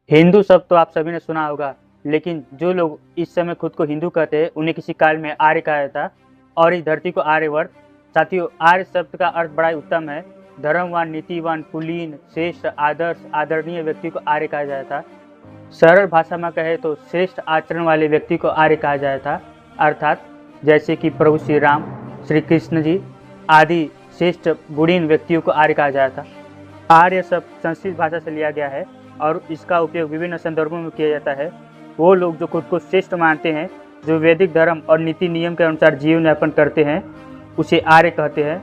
हिंदू शब्द तो आप सभी ने सुना होगा, लेकिन जो लोग इस समय खुद को हिंदू कहते हैं उन्हें किसी काल में आर्य कहा जाता और इस धरती को आर्यवर्त। साथियों, आर्य शब्द का अर्थ बड़ा ही उत्तम है। धर्मवान, नीतिवान, कुलीन, श्रेष्ठ, आदर्श, आदरणीय व्यक्ति को आर्य कहा जाता। सरल भाषा में कहे तो श्रेष्ठ आचरण वाले व्यक्ति को आर्य कहा जाता, अर्थात जैसे कि प्रभु श्री राम, श्री कृष्ण जी आदि श्रेष्ठ गुणीन व्यक्तियों को आर्य कहा जाता। आर्य शब्द संस्कृत भाषा से लिया गया है और इसका उपयोग विभिन्न संदर्भों में किया जाता है। वो लोग जो खुद को श्रेष्ठ मानते हैं, जो वैदिक धर्म और नीति नियम के अनुसार जीवन यापन करते हैं, उसे आर्य कहते हैं।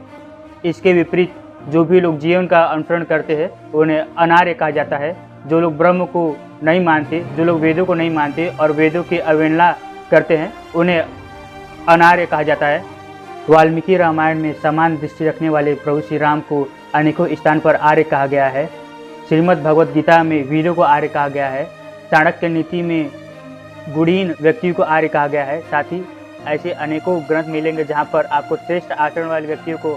इसके विपरीत जो भी लोग जीवन का अनुसरण करते हैं उन्हें अनार्य कहा जाता है। जो लोग ब्रह्म को नहीं मानते, जो लोग वेदों को नहीं मानते और वेदों की अवहेलना करते हैं, उन्हें अनार्य कहा जाता है। वाल्मीकि रामायण में समान दृष्टि रखने वाले प्रभु श्री राम को अनेकों स्थान पर आर्य कहा गया है। श्रीमद् भगवद गीता में वीरों को आर्य कहा गया है। चाणक्य नीति में गुणीन व्यक्तियों को आर्य कहा गया है। साथ ही ऐसे अनेकों ग्रंथ मिलेंगे जहाँ पर आपको श्रेष्ठ आचरण वाले व्यक्तियों को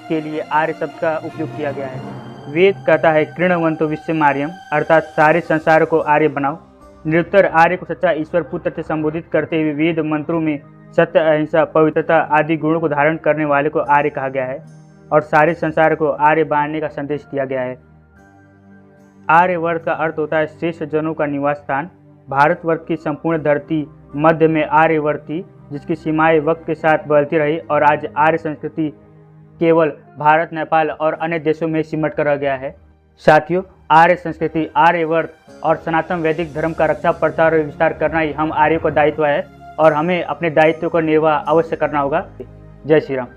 के लिए आर्य शब्द का उपयोग किया गया है। वेद कहता है कृणवंतो विश्वमार्यम, अर्थात सारे संसार को आर्य बनाओ। निरुत्तर आर्य को सच्चा ईश्वर पुत्र से संबोधित करते हुए वेद मंत्रों में सत्य, अहिंसा, पवित्रता आदि गुणों को धारण करने वाले को आर्य कहा गया है और सारे संसार को आर्य बनाने का संदेश दिया गया है। आर्यवर्त का अर्थ होता है श्रेष्ठ जनों का निवास स्थान। भारतवर्ष की संपूर्ण धरती मध्य में आर्यवर्त थी, जिसकी सीमाएं वक्त के साथ बदलती रही और आज आर्य संस्कृति केवल भारत, नेपाल और अन्य देशों में सिमट कर रह गया है। साथियों, आर्य संस्कृति, आर्यवर्त और सनातन वैदिक धर्म का रक्षा, प्रचार और विस्तार करना ही हम आर्यों का दायित्व है और हमें अपने दायित्व का निर्वाह अवश्य करना होगा। जय श्री राम।